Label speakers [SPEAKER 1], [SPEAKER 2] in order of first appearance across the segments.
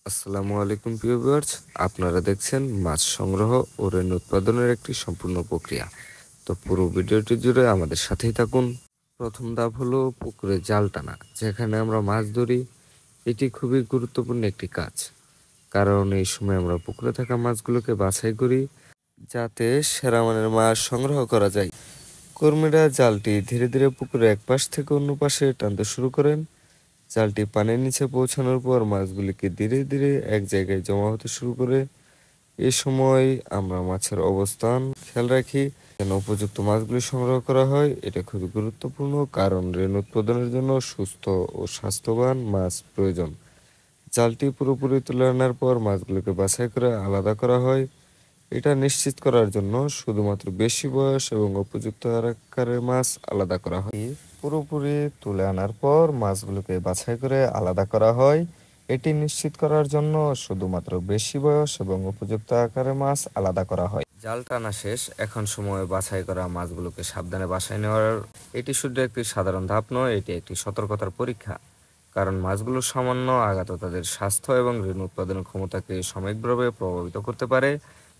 [SPEAKER 1] আসসালামু আলাইকুম প্রিয় ভিউয়ার্স, আপনারা দেখছেন মাছ সংগ্রহ ও রেণু উৎপাদনের একটি সম্পূর্ণ প্রক্রিয়া। তো পুরো ভিডিওটি জুড়ে আমাদের সাথেই থাকুন। প্রথম ধাপ হলো পুকুরে জাল টানা, যেখানে আমরা মাছ ধরি। এটি খুবই গুরুত্বপূর্ণ একটি কাজ, কারণ এই সময় আমরা পুকুরে থাকা মাছগুলোকে বাছাই করি, যাতে সেরা মানের মাছ সংগ্রহ করা যায়। কর্মীরা জালটি ধীরে ধীরে পুকুরের এক পাশ থেকে অন্য পাশে টানতে শুরু করেন। জালটি পানির নিচে পৌঁছানোর পর মাছগুলিকে ধীরে ধীরে এক জায়গায় জমা হতে শুরু করে। এ সময় আমরা মাছের অবস্থান খেয়াল রাখি, যেন উপযুক্ত মাছগুলি সংগ্রহ করা হয়। এটা খুবই গুরুত্বপূর্ণ, কারণ রেণু উৎপাদনের জন্য সুস্থ ও স্বাস্থ্যবান মাছ প্রয়োজন। জালটি পুরোপুরি তুলে আনার পর মাছগুলোকে বাছাই করে আলাদা করা হয়। এটা নিশ্চিত করার জন্য শুধুমাত্র বেশি বয়স এবং উপযুক্ত আকারের মাছ আলাদা করা হয়। পুরোপুরি তুলে আনার পর মাছগুলোকে বাছাই করে আলাদা করা হয়। এটি নিশ্চিত করার জন্য শুধুমাত্র বেশি বয়স এবং উপযুক্ত আকারের মাছ আলাদা করা হয়। জাল টানা শেষ, এখন সময় বাছাই করা মাছগুলোকে সাবধানে বাছাই নেওয়ার। এটি শুধু একটি সাধারণ ধাপ নয়, এটি একটি সতর্কতার পরীক্ষা, কারণ মাছগুলোর সামান্য আঘাত তাদের স্বাস্থ্য এবং রেণু উৎপাদনের ক্ষমতাকে সাময়িকভাবে প্রভাবিত করতে পারে।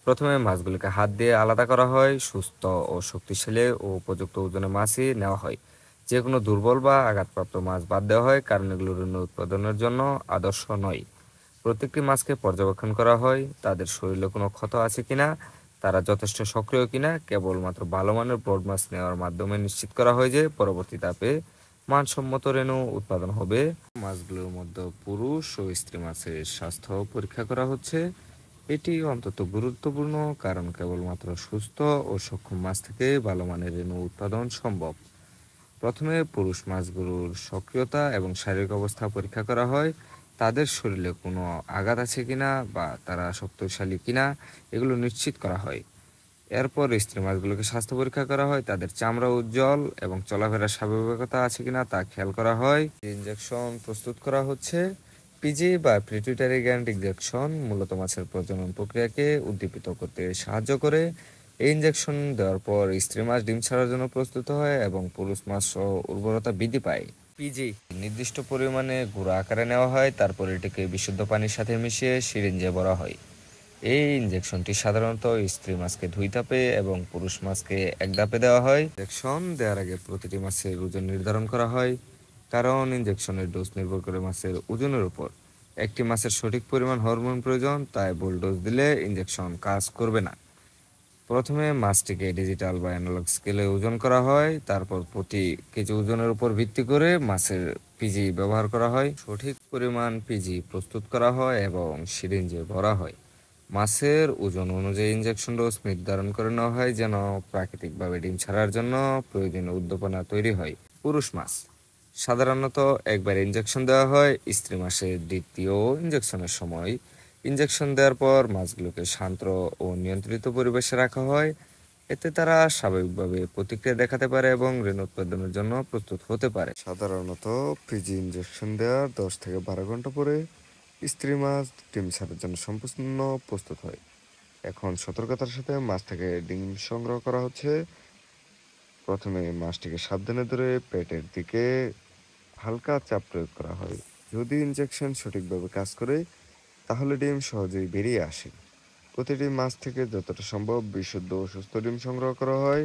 [SPEAKER 1] প্রথমে মাছগুলোকে হাত দিয়ে আলাদা করা হয়। সুস্থ ও শক্তিশালী ও উপযুক্ত ওজনের মাছই নেওয়া হয়। যে কোনো দুর্বল বা আঘাতপ্রাপ্ত মাছ বাদ দেওয়া হয়, কারণ এগুলো রেণু উৎপাদনের জন্য আদর্শ নয়। প্রত্যেকটি মাছকে পর্যবেক্ষণ করা হয়, তাদের শরীরে কোনো ক্ষত আছে কিনা, তারা যথেষ্ট সক্রিয় কিনা। কেবলমাত্র ভালো মানের ব্রড মাছ নেওয়ার মাধ্যমে নিশ্চিত করা হয় যে পরবর্তী ধাপে মানসম্মত রেণু উৎপাদন হবে। মাছগুলোর মধ্যে পুরুষ ও স্ত্রী মাছের স্বাস্থ্য পরীক্ষা করা হচ্ছে। এটি অত্যন্ত গুরুত্বপূর্ণ, কারণ কেবলমাত্র সুস্থ ও সক্ষম মাছ থেকে ভালো মানের রেণু উৎপাদন সম্ভব। প্রথমে পুরুষ মাছগুলোর সক্রিয়তা এবং শারীরিক অবস্থা পরীক্ষা করা হয়। তাদের শরীরে কোনো আঘাত আছে কিনা বা তারা শক্তিশালী কিনা, এগুলো নিশ্চিত করা হয়। এরপর স্ত্রী মাছগুলোকে স্বাস্থ্য পরীক্ষা করা হয়। তাদের চামড়া উজ্জ্বল এবং চলাফেরার স্বাভাবিকতা আছে কিনা তা খেয়াল করা হয়। ইনজেকশন প্রস্তুত করা হচ্ছে। পিজি বা পিটুইটারি গ্ল্যান্ড ইনজেকশন মূলত মাছের প্রজনন প্রক্রিয়াকে উদ্দীপিত করতে সাহায্য করে। এই ইনজেকশন দেওয়ার পর স্ত্রী মাছ ডিম ছাড়ার জন্য প্রস্তুত হয় এবং পুরুষ মাছ সহ উর্বরতা বৃদ্ধি পায়। পিজি নির্দিষ্ট পরিমাণে গুঁড়ো আকারে নেওয়া হয়, তারপর এটিকে বিশুদ্ধ পানির সাথে মিশিয়ে সিরিঞ্জে ভরা হয়। এই ইনজেকশনটি সাধারণত স্ত্রী মাছকে 2 ধাপে এবং পুরুষ মাছকে 1 ধাপে দেওয়া হয়। ইনজেকশন দেওয়ার আগে প্রতিটি মাছের ওজন নির্ধারণ করা হয়, কারণ ইনজেকশনের ডোজ নির্ভর করে মাছের ওজনের উপর। একটি মাছের সঠিক পরিমাণ হরমোন প্রয়োজন, তাই ভুল ডোজ দিলে ইনজেকশন কাজ করবে না। প্রথমে মাছটিকে ডিজিটাল বা অ্যানালগ স্কেলে ওজন করা হয়, তারপর প্রতি কেজি ওজনের উপর ভিত্তি করে মাছের পিজি ব্যবহার করা হয়। সঠিক পরিমাণ পিজি প্রস্তুত করা হয় এবং সিরিঞ্জে ভরা হয়। মাছের ওজন অনুযায়ী ইনজেকশন ডোজ নির্ধারণ করে নেওয়া হয়, যেন প্রাকৃতিকভাবে ডিম ছাড়ার জন্য প্রয়োজনীয় উদ্দীপনা তৈরি হয়। পুরুষ মাছ সাধারণত একবার ইনজেকশন দেওয়া হয়। স্ত্রী মাছের দ্বিতীয় ইনজেকশনের সময় ইনজেকশন দেওয়ার পর মাছগুলোকে শান্ত ও নিয়ন্ত্রিত পরিবেশে রাখা হয়। এতে তারা স্বাভাবিকভাবে প্রতিক্রিয়া দেখাতে পারে এবং রেণু উৎপাদনের জন্য প্রস্তুত হতে পারে। সাধারণত পিজি ইনজেকশন দেওয়ার 10 থেকে 12 ঘন্টা পরে স্ত্রী মাছ ডিম ছাড়ার জন্য সম্পূর্ণ প্রস্তুত হয়। এখন সতর্কতার সাথে মাছ থেকে ডিম সংগ্রহ করা হচ্ছে। প্রথমে মাছটিকে সাবধানে ধরে পেটের দিকে হালকা চাপ প্রয়োগ করা হয়। যদি ইনজেকশন সঠিকভাবে কাজ করে, তাহলে ডিম সহজেই বেরিয়ে আসে। প্রতিটি মাছ থেকে যতটা সম্ভব বিশুদ্ধ ও সুস্থ ডিম সংগ্রহ করা হয়।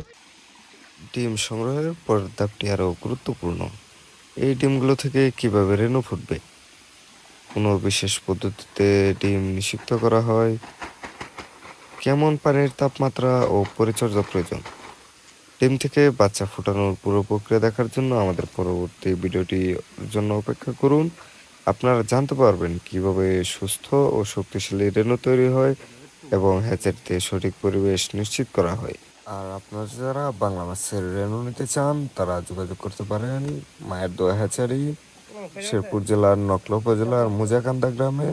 [SPEAKER 1] ডিম সংগ্রহের পরের ধাপটি আরও গুরুত্বপূর্ণ। এই ডিমগুলো থেকে কিভাবে রেণু ফুটবে। কোনো বিশেষ পদ্ধতিতে ডিম নিষিক্ত করা হয়। কেমন পানির তাপমাত্রা ও পরিচর্যা প্রয়োজন। ডিম থেকে বাচ্চা ফোটানোর পুরো প্রক্রিয়া দেখার জন্য আমাদের পরবর্তী ভিডিওটির জন্য অপেক্ষা করুন। আপনারা জানতে পারবেন কিভাবে সুস্থ ও শক্তিশালী রেণু তৈরি হয় এবং হ্যাচারিতে সঠিক পরিবেশ নিশ্চিত করা হয়। আর আপনারা যারা বাংলা মাছের রেণু নিতে চান, তারা যোগাযোগ করতে পারেন মায়ের দোয়া হ্যাচারি, শেরপুর জেলার নকলা উপজেলার মুজাকান্দা গ্রামে।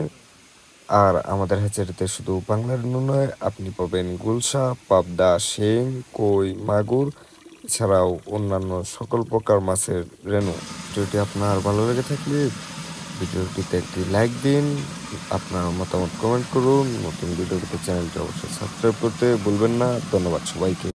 [SPEAKER 1] আর আমাদের হ্যাচারিতে শুধু বাংলা রেণু নয়, আপনি পাবেন গুলশা, পাবদা, শিং, কই, মাগুর, এছাড়াও অন্যান্য সকল প্রকার মাছের রেণু। ভিডিওটি আপনার ভালো লেগে থাকলে ভিডিওটিতে একটি লাইক দিন, আপনার মতামত কমেন্ট করুন। নতুন ভিডিও পেতে চ্যানেলটি অবশ্যই সাবস্ক্রাইব করতে ভুলবেন না। ধন্যবাদ সবাইকে।